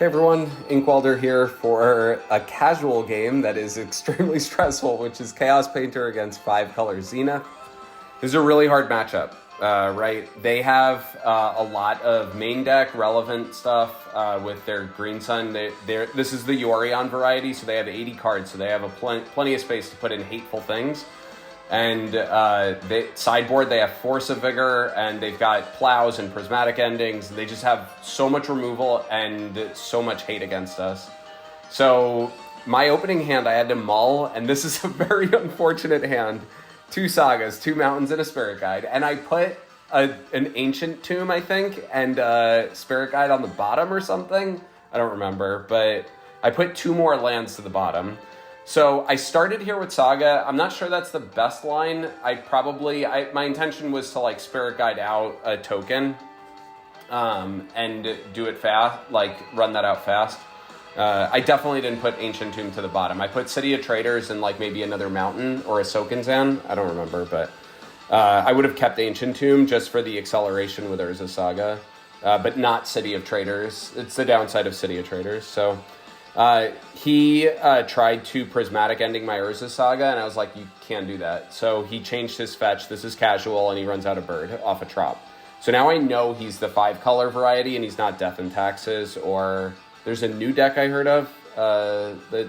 Hey everyone, Inkwalder here for a casual game that is extremely stressful, which is Chaos Painter against 5-color Zenith. This is a really hard matchup, right? They have a lot of main deck relevant stuff with their Green Sun. This is the Yorion variety, so they have 80 cards, so they have plenty of space to put in hateful things. And sideboard, they have Force of Vigor, and they've got Plows and Prismatic Endings. They just have so much removal and so much hate against us. So my opening hand, I had to mull, and this is a very unfortunate hand. 2 Sagas, 2 Mountains, and a Spirit Guide. And I put an Ancient Tomb, I think, and a Spirit Guide on the bottom or something. I don't remember, but I put 2 more lands to the bottom. So I started here with Saga. I'm not sure that's the best line. My intention was to like Spirit Guide out a token and do it fast, like run that out fast. I definitely didn't put Ancient Tomb to the bottom. I put City of Traders and like maybe another Mountain or a Sokinzan. I don't remember, but I would have kept Ancient Tomb just for the acceleration with Urza Saga, but not City of Traders. It's the downside of City of Traders, so... He tried to Prismatic Ending my Urza Saga, and I was like, you can't do that. So he changed his fetch. This is casual, and he runs out a bird off a Trop. So now I know he's the 5-color variety, and he's not Death and Taxes, or there's a new deck I heard of that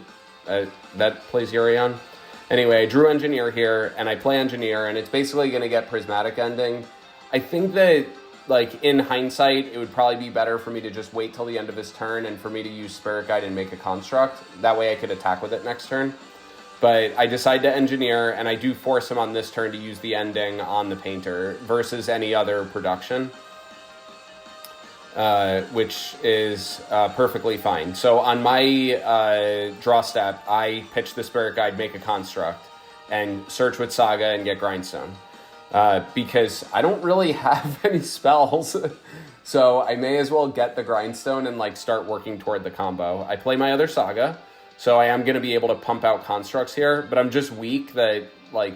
plays Yorion. Anyway, I drew Engineer here, and I play Engineer, and it's basically going to get Prismatic Ending. I think that... like, in hindsight, it would probably be better for me to just wait till the end of his turn and for me to use Spirit Guide and make a construct. That way I could attack with it next turn. But I decide to Engineer, and I do force him on this turn to use the ending on the Painter versus any other production, which is perfectly fine. So on my draw step, I pitch the Spirit Guide, make a construct, and search with Saga and get Grindstone. Because I don't really have any spells, so I may as well get the Grindstone and like start working toward the combo. I play my other Saga, so I am going to be able to pump out constructs here, but I'm just weak that like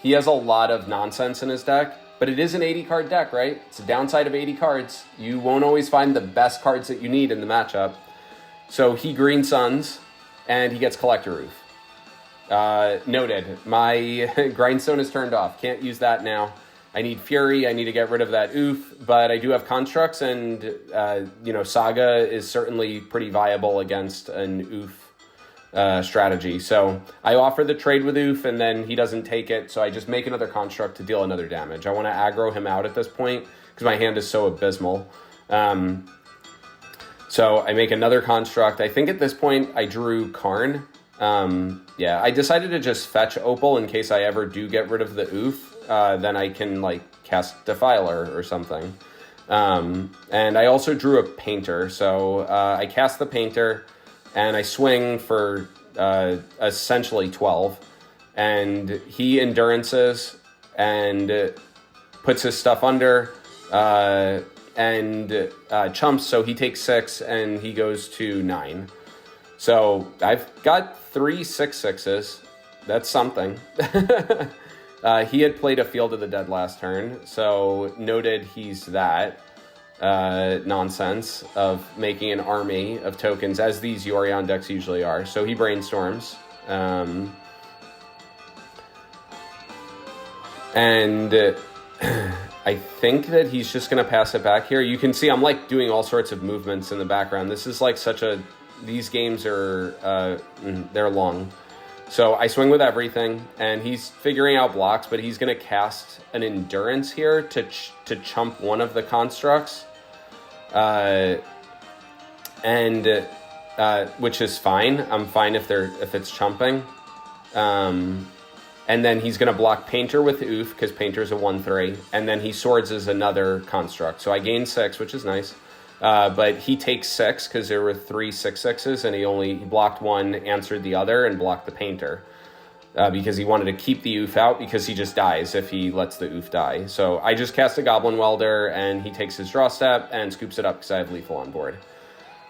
he has a lot of nonsense in his deck, but it is an 80-card deck, right? It's a downside of 80 cards. You won't always find the best cards that you need in the matchup. So he Green Suns, and he gets Collector Roof. Noted. My Grindstone is turned off. Can't use that now. I need Fury. I need to get rid of that Oof, but I do have Constructs, and, Saga is certainly pretty viable against an Oof strategy. So I offer the trade with Oof, and then he doesn't take it, so I just make another Construct to deal another damage. I want to aggro him out at this point, because my hand is so abysmal. So I make another Construct. I think at this point I drew Karn. I decided to just fetch Opal in case I ever do get rid of the Oof. Then I can, like, cast Defiler or something. And I also drew a Painter. So I cast the Painter, and I swing for essentially 12. And he Endurances and puts his stuff under and chumps. So he takes 6, and he goes to 9. So I've got 3 6/6s. That's something. He had played a Field of the Dead last turn, so noted he's that nonsense of making an army of tokens, as these Yorion decks usually are. So he brainstorms. And I think that he's just going to pass it back here. You can see I'm like doing all sorts of movements in the background. This is like such a... These games are, they're long. So I swing with everything, and he's figuring out blocks, but he's going to cast an Endurance here to chump one of the constructs, which is fine. I'm fine if it's chumping. And then he's going to block Painter with Oof, because Painter's a 1/3, and then he Swords as another construct. So I gain 6, which is nice. But he takes 6 because there were 3 6/6s, and he blocked one, answered the other, and blocked the Painter because he wanted to keep the Oof out because he just dies if he lets the Oof die. So I just cast a Goblin Welder, and he takes his draw step and scoops it up because I have Lethal on board.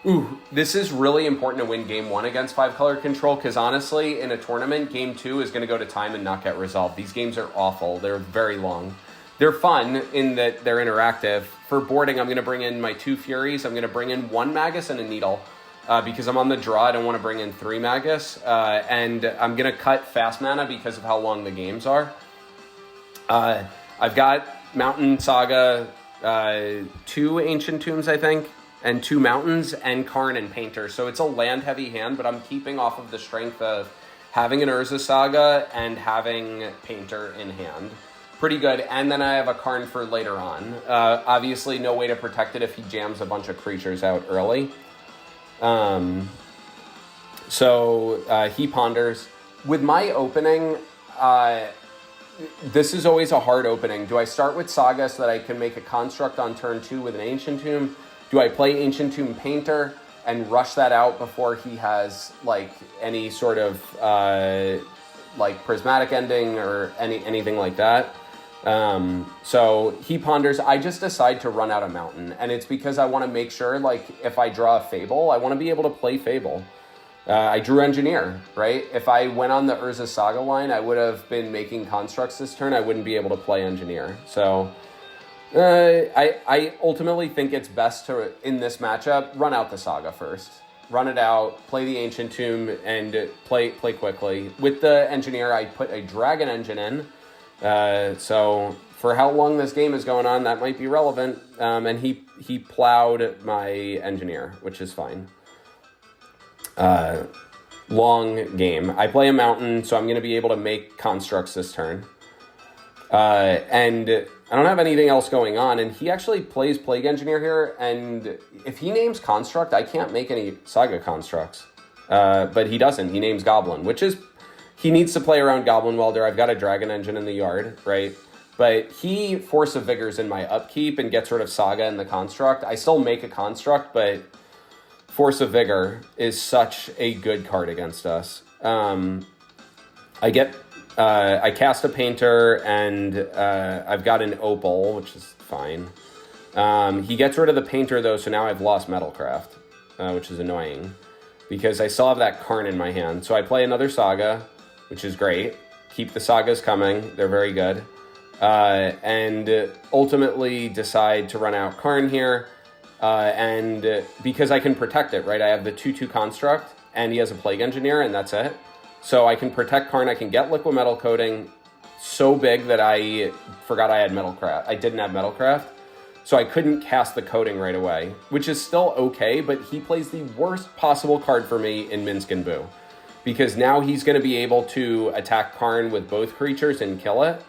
Ooh, this is really important to win Game 1 against 5-color control because honestly, in a tournament, Game 2 is going to go to time and not get resolved. These games are awful. They're very long. They're fun in that they're interactive. For boarding, I'm going to bring in my 2 Furies. I'm going to bring in 1 Magus and a Needle. Because I'm on the draw, I don't want to bring in 3 Magus. And I'm going to cut fast mana because of how long the games are. I've got Mountain Saga, 2 Ancient Tombs, I think, and 2 Mountains, and Karn and Painter. So it's a land-heavy hand, but I'm keeping off of the strength of having an Urza Saga and having Painter in hand. Pretty good. And then I have a Karn for later on. Obviously, no way to protect it if he jams a bunch of creatures out early. So he ponders. With my opening, this is always a hard opening. Do I start with Saga so that I can make a construct on turn 2 with an Ancient Tomb? Do I play Ancient Tomb Painter and rush that out before he has like any sort of like prismatic ending or anything like that? So he ponders. I just decide to run out a Mountain, and it's because I want to make sure, like, if I draw a Fable, I want to be able to play Fable. I drew Engineer, right? If I went on the Urza Saga line, I would have been making constructs this turn. I wouldn't be able to play Engineer. So I ultimately think it's best to, in this matchup, run out the Saga first. Run it out, play the Ancient Tomb, and play quickly. With the Engineer, I put a Dragon Engine in. So for how long this game is going on, that might be relevant. And he plowed my Engineer, which is fine. Long game. I play a Mountain, so I'm going to be able to make constructs this turn. And I don't have anything else going on. And he actually plays Plague Engineer here. And if he names Construct, I can't make any Saga constructs. But he doesn't. He names Goblin, which is... He needs to play around Goblin Welder. I've got a Dragon Engine in the yard, right? But he Force of Vigors in my upkeep and gets rid of Saga in the construct. I still make a construct, but Force of Vigor is such a good card against us. I cast a Painter, and I've got an Opal, which is fine. He gets rid of the Painter, though, so now I've lost Metalcraft, which is annoying, because I still have that Karn in my hand. So I play another Saga, which is great. Keep the Sagas coming. They're very good. And ultimately decide to run out Karn here. And because I can protect it, right? I have the 2/2 construct, and he has a Plague Engineer, and that's it. So I can protect Karn. I can get Liquid Metal Coating so big that I forgot I had Metalcraft. I didn't have Metalcraft. So I couldn't cast the Coating right away, which is still okay, but he plays the worst possible card for me in Minsc and Boo. Because now he's going to be able to attack Karn with both creatures and kill it.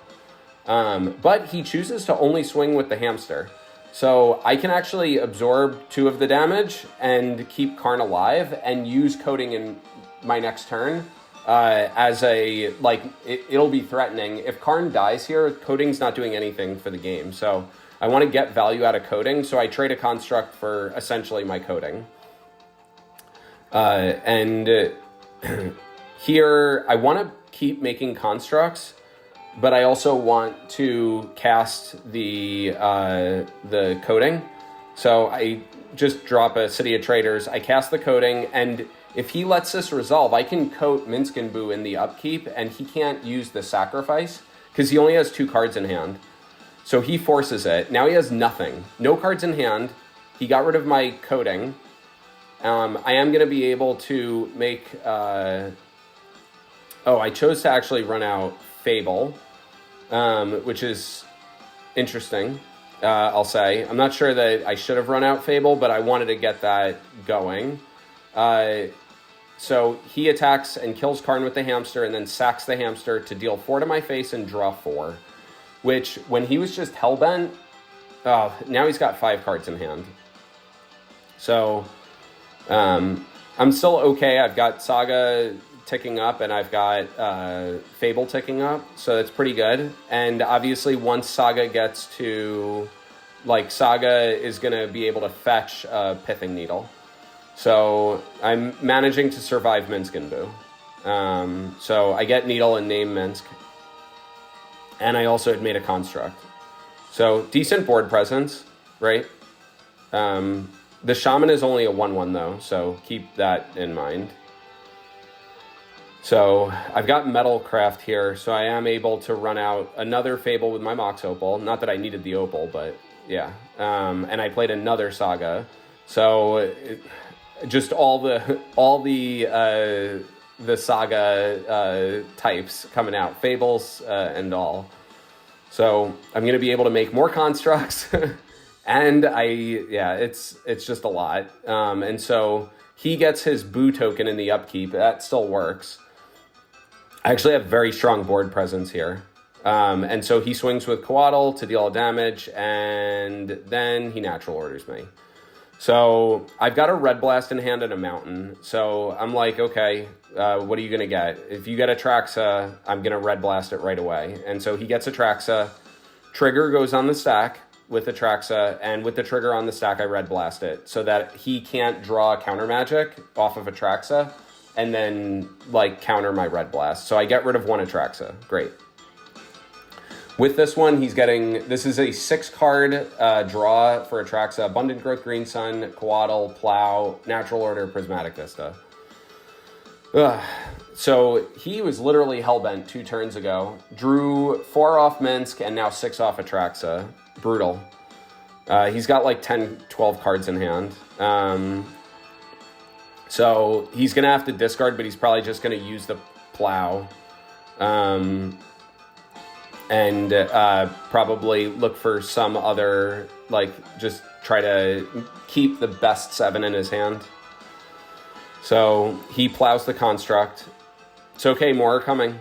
But he chooses to only swing with the Hamster. So I can actually absorb 2 of the damage and keep Karn alive and use Coating in my next turn as a, like, it'll be threatening. If Karn dies here, Coating's not doing anything for the game. So I want to get value out of Coating, so I trade a construct for essentially my Coating. Here, I want to keep making constructs, but I also want to cast the Coating. So I just drop a City of Traders, I cast the Coating, and if he lets this resolve, I can coat Minsc and Boo in the upkeep, and he can't use the Sacrifice, because he only has 2 cards in hand. So he forces it. Now he has nothing. No cards in hand. He got rid of my Coating. I am going to be able to make... I chose to actually run out Fable, which is interesting, I'll say. I'm not sure that I should have run out Fable, but I wanted to get that going. So he attacks and kills Karn with the Hamster and then sacks the Hamster to deal 4 to my face and draw 4. Which, when he was just Hellbent, now he's got 5 cards in hand. So, I'm still okay. I've got Saga ticking up, and I've got Fable ticking up, so that's pretty good. And obviously, once Saga gets to... Like, Saga is going to be able to fetch a Pithing Needle. So, I'm managing to survive Minsc and Boo. So, I get Needle and name Minsc. And I also had made a construct. So, decent board presence, right? The Shaman is only a 1/1, though, so keep that in mind. So I've got Metalcraft here, so I am able to run out another Fable with my Mox Opal. Not that I needed the Opal, but yeah. And I played another Saga. So just all the Saga types coming out, Fables and all. So I'm going to be able to make more constructs, and it's just a lot. And so he gets his Boo token in the upkeep. That still works. I actually have very strong board presence here. And so he swings with Coatl to deal damage, and then he natural orders me. So I've got a Red Blast in hand and a Mountain. So I'm like, okay, what are you going to get? If you get a Traxa, I'm going to Red Blast it right away. And so he gets a Traxa. Trigger goes on the stack with the Traxa, and with the trigger on the stack, I Red Blast it so that he can't draw counter magic off of a Traxa and then like counter my Red Blast. So I get rid of one Atraxa. Great. With this one, this is a 6-card draw for Atraxa: Abundant Growth, Green Sun, Coatl, Plow, Natural Order, Prismatic Vista. So he was literally hellbent 2 turns ago. Drew 4 off Minsk and now 6 off Atraxa. Brutal. He's got like 10, 12 cards in hand. So he's going to have to discard, but he's probably just going to use the Plow. And probably look for some other, just try to keep the best 7 in his hand. So he plows the construct. It's okay, more are coming.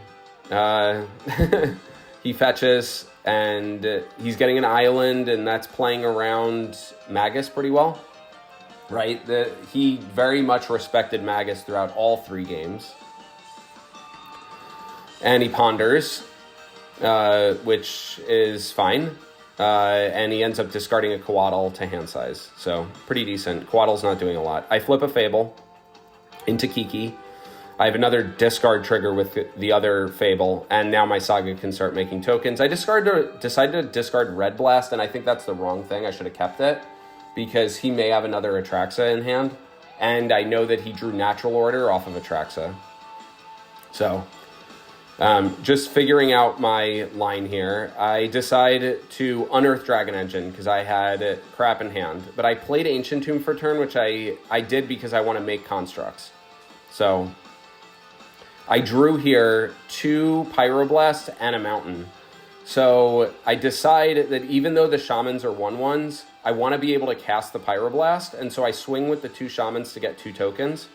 He fetches, and he's getting an island, and that's playing around Magus pretty well. Right? He very much respected Magus throughout all 3 games. And he ponders, which is fine. And he ends up discarding a Coatl to hand size. So pretty decent. Coatl's not doing a lot. I flip a Fable into Kiki. I have another discard trigger with the other Fable, and now my Saga can start making tokens. I decided to discard Red Blast, and I think that's the wrong thing. I should have kept it, because he may have another Atraxa in hand, and I know that he drew Natural Order off of Atraxa. So, just figuring out my line here, I decide to unearth Dragon Engine, because I had crap in hand. But I played Ancient Tomb for turn, which I did because I want to make constructs. So I drew here 2 Pyroblast and a Mountain. So I decide that even though the Shamans are 1/1s, I want to be able to cast the Pyroblast, and so I swing with the 2 Shamans to get 2 tokens.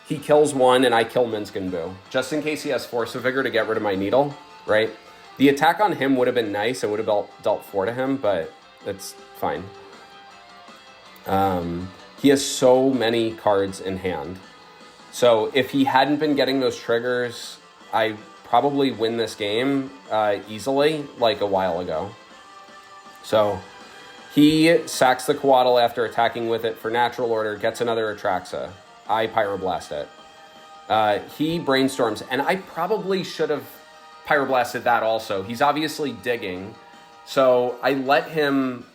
He kills 1, and I kill Minsk and Boo, just in case he has Force of Vigor to get rid of my Needle, right? The attack on him would have been nice. It would have dealt 4 to him, but it's fine. He has so many cards in hand. So if he hadn't been getting those triggers, I probably win this game easily, like a while ago. So he sacks the Coatl after attacking with it for Natural Order, gets another Atraxa. I Pyroblast it. He brainstorms, and I probably should have Pyroblasted that also. He's obviously digging, so I let him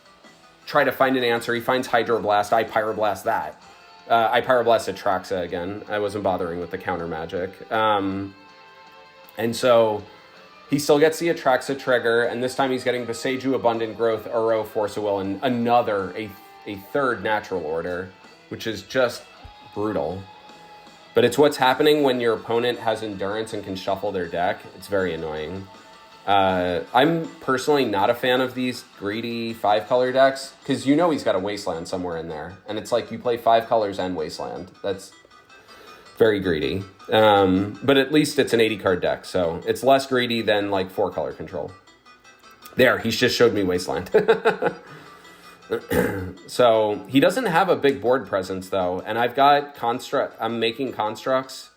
try to find an answer. He finds Hydroblast, I Pyroblast that. I Pyroblasted Atraxa again. I wasn't bothering with the counter magic. And so he still gets the Atraxa trigger, and this time he's getting Boseiju, Abundant Growth, Uro, Force of Will, and a third Natural Order, which is just brutal. But it's what's happening when your opponent has Endurance and can shuffle their deck. It's very annoying. I'm personally not a fan of these greedy 5-color decks, because he's got a Wasteland somewhere in there. And it's like you play 5 colors and Wasteland. That's very greedy. But at least it's an 80-card deck, so it's less greedy than like 4-color control. There, he's just showed me Wasteland. So he doesn't have a big board presence though, and I've got I'm making constructs,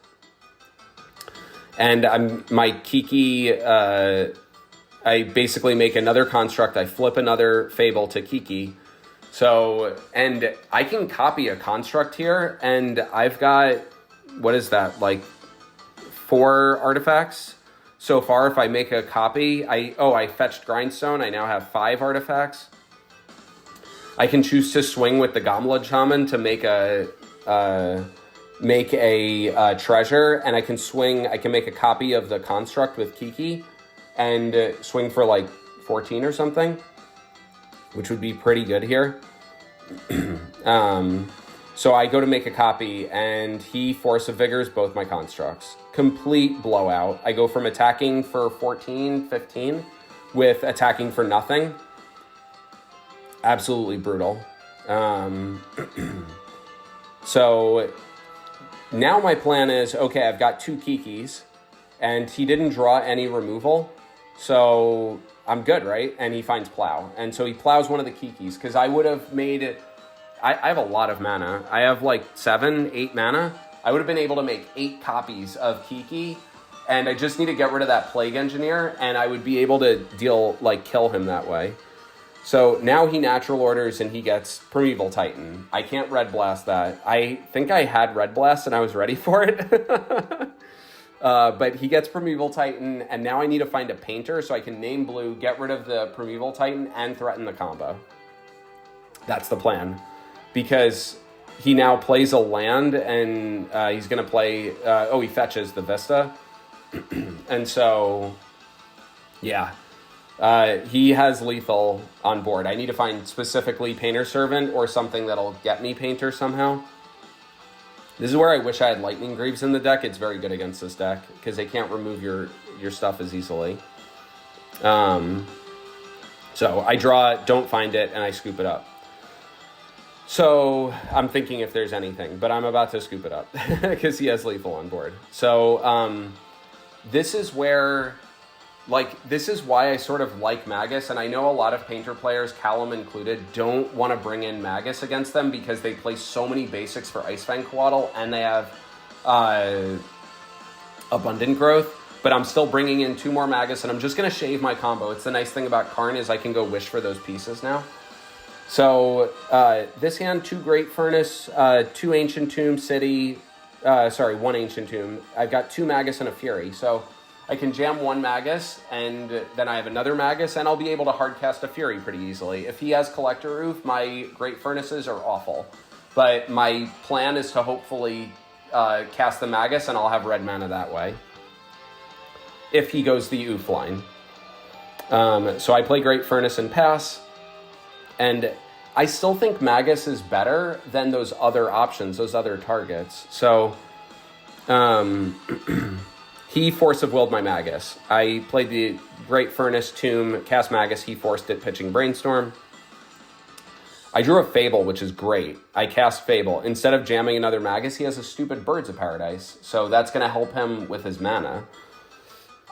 and my Kiki. I basically make another construct. I flip another Fable to Kiki. So, and I can copy a construct here, and I've got, what is that, like 4 artifacts so far. If I make a copy, I fetched Grindstone. I now have 5 artifacts. I can choose to swing with the Gamla Shaman to make a make a treasure, and I can make a copy of the construct with Kiki and swing for like 14 or something, which would be pretty good here. So I go to make a copy, and he Force of Vigors both my constructs. Complete blowout. I go from attacking for 14, 15, with attacking for nothing. Absolutely brutal. So now my plan is, okay, I've got 2 Kikis, and he didn't draw any removal, so I'm good, right? And he finds Plow. And so he plows one of the Kikis, because I would have made it... I have a lot of mana. I have like 7, 8 mana. I would have been able to make 8 copies of Kiki, and I just need to get rid of that Plague Engineer, and I would be able to kill him that way. So now he natural orders, and he gets Primeval Titan. I can't Red Blast that. I think I had Red Blast, and I was ready for it. But he gets Primeval Titan, and now I need to find a Painter so I can name blue, get rid of the Primeval Titan, and threaten the combo. That's the plan. Because he now plays a land, and he's going to play... he fetches the Vista. And so, yeah. He has lethal on board. I need to find specifically Painter Servant or something that'll get me Painter somehow. This is where I wish I had Lightning Greaves in the deck. It's very good against this deck, because they can't remove your stuff as easily. So I draw, don't find it, and I scoop it up. So I'm thinking if there's anything, but I'm about to scoop it up because he has lethal on board. So this is where, this is why I sort of like Magus. And I know a lot of Painter players, Callum included, don't want to bring in Magus against them because they play so many basics for Icefang Coatl and they have Abundant Growth. But I'm still bringing in 2 more Magus, and I'm just going to shave my combo. It's the nice thing about Karn is I can go wish for those pieces now. So this hand, 2 Great Furnace, 2 Ancient Tomb City, 1 Ancient Tomb. I've got 2 Magus and a Fury. So I can jam 1 Magus, and then I have another Magus, and I'll be able to hardcast a Fury pretty easily. If he has Collector Roof, my Great Furnaces are awful. But my plan is to hopefully cast the Magus, and I'll have red mana that way. If he goes the Oof line. So I play Great Furnace and pass. And I still think Magus is better than those other options, those other targets. So he Force of Willed my Magus. I played the Great Furnace, Tomb, cast Magus. He forced it, pitching Brainstorm. I drew a Fable, which is great. I cast Fable. Instead of jamming another Magus, he has a stupid Birds of Paradise. So that's going to help him with his mana.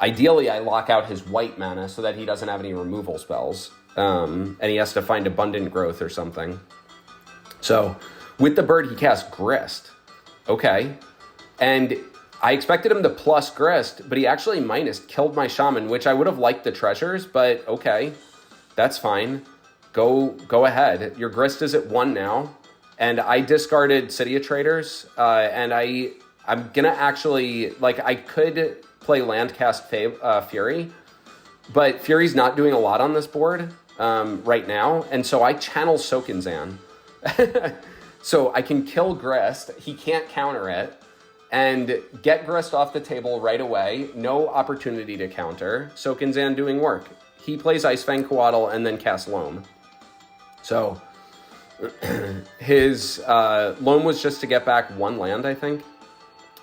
Ideally, I lock out his white mana so that he doesn't have any removal spells. And he has to find Abundant Growth or something. So, with the bird, he casts Grist. Okay. And I expected him to plus Grist, but he actually killed my Shaman, which I would have liked the treasures, but okay. That's fine. Go ahead. Your Grist is at 1 now. And I discarded City of Traders. And I'm going to actually... I could play Landcast Fury, but Fury's not doing a lot on this board right now, and so I channel Sokinzan. So I can kill Grist, he can't counter it, and get Grist off the table right away, no opportunity to counter. Sokinzan doing work. He plays Icefang Coatl and then casts Loam. So his Loam was just to get back 1 land, I think.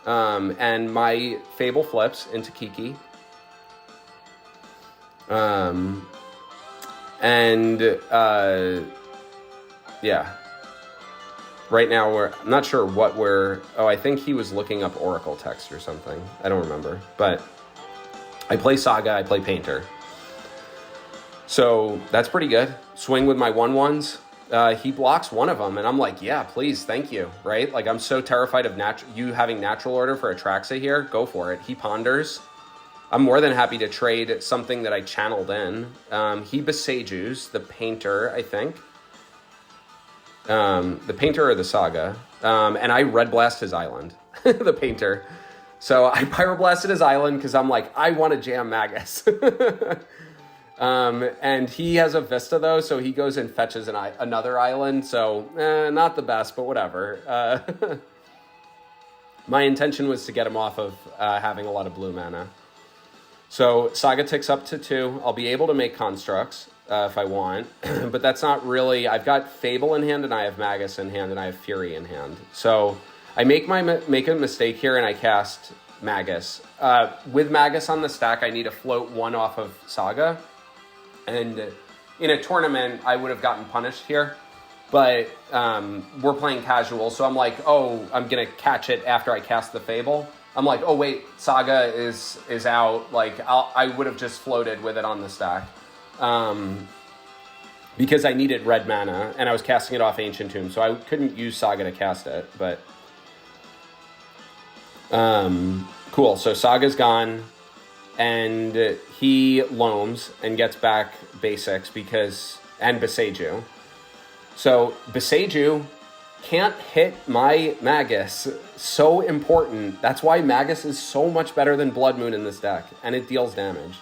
And my Fable flips into Kiki. Yeah. Right now I'm not sure what I think he was looking up Oracle text or something. I don't remember. But I play Saga, I play Painter. So that's pretty good. Swing with my 1/1s. He blocks 1 of them, and I'm like, yeah, please, thank you, right? I'm so terrified of you having natural order for Atraxa here. Go for it. He ponders. I'm more than happy to trade something that I channeled in. He Besages the Painter, I think. The Painter or the Saga. And I Red Blast his island, the Painter. So I Pyroblasted his island because I'm like, I want to jam Magus. And he has a Vista, though, so he goes and fetches another island. So, not the best, but whatever. My intention was to get him off of having a lot of blue mana. So Saga ticks up to 2. I'll be able to make constructs if I want, but that's not really... I've got Fable in hand, and I have Magus in hand, and I have Fury in hand. So I make a mistake here, and I cast Magus. With Magus on the stack, I need to float 1 off of Saga, and in a tournament, I would have gotten punished here. But we're playing casual, so I'm like, oh, I'm going to catch it after I cast the Fable. I'm like, oh, wait, Saga is out. Like, I would have just floated with it on the stack. Because I needed red mana, and I was casting it off Ancient Tomb, so I couldn't use Saga to cast it. But cool, so Saga's gone, and he loams and gets back basics and Beseju. So Beseju can't hit my Magus. So important. That's why Magus is so much better than Blood Moon in this deck, and it deals damage.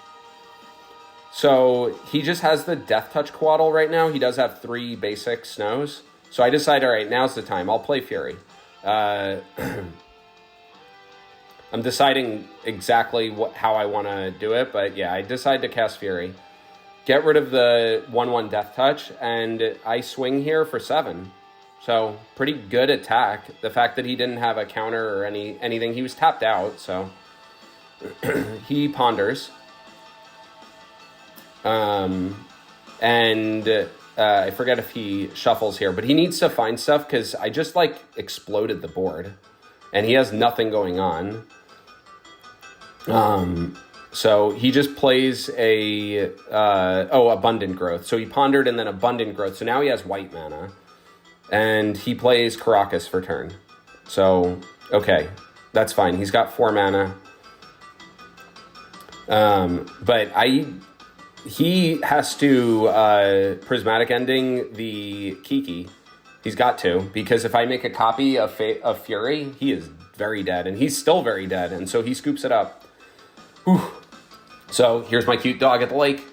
So he just has the Death Touch Quaddle right now. He does have 3 basic snows. So I decided, all right, now's the time. I'll play Fury. I'm deciding exactly how I want to do it, but yeah, I decided to cast Fury. Get rid of the 1/1 Death Touch, and I swing here for 7. So, pretty good attack. The fact that he didn't have a counter or anything, he was tapped out, so he ponders. I forget if he shuffles here, but he needs to find stuff because I just, like, exploded the board, and he has nothing going on. So he just plays Abundant Growth. So he pondered and then Abundant Growth. So now he has white mana. And he plays Karakas for turn. So, okay, that's fine. He's got 4 mana. But he has to Prismatic Ending the Kiki. He's got to, because if I make a copy of Fury, he is very dead. And he's still very dead, and so he scoops it up. Whew. So here's my cute dog at the lake.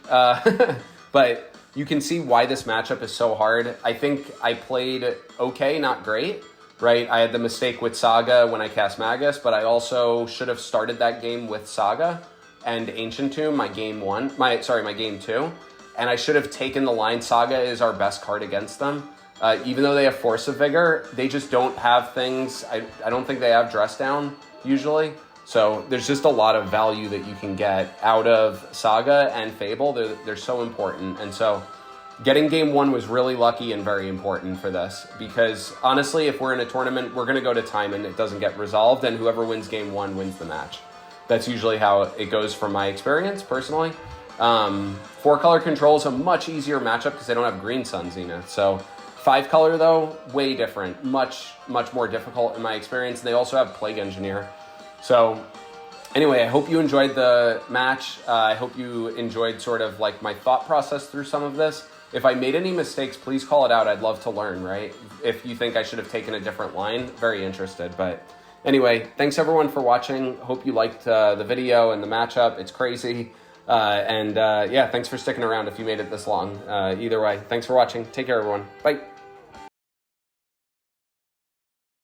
But you can see why this matchup is so hard. I think I played okay, not great, right? I had the mistake with Saga when I cast Magus, but I also should have started that game with Saga and Ancient Tomb, my game 2. And I should have taken the line, Saga is our best card against them. Even though they have Force of Vigor, they just don't have things. I don't think they have Dress Down, usually. So there's just a lot of value that you can get out of Saga and Fable. They're so important. And so getting game 1 was really lucky and very important for this. Because honestly, if we're in a tournament, we're going to go to time and it doesn't get resolved. And whoever wins game 1 wins the match. That's usually how it goes from my experience, personally. 4-color control is a much easier matchup because they don't have Green Sun Zenith. So 5-color, though, way different. Much, much more difficult in my experience. They also have Plague Engineer. So anyway, I hope you enjoyed the match. I hope you enjoyed sort of like my thought process through some of this. If I made any mistakes, please call it out. I'd love to learn, right? If you think I should have taken a different line, very interested. But anyway, thanks everyone for watching. Hope you liked the video and the matchup. It's crazy. Yeah, thanks for sticking around if you made it this long. Either way, thanks for watching. Take care, everyone. Bye.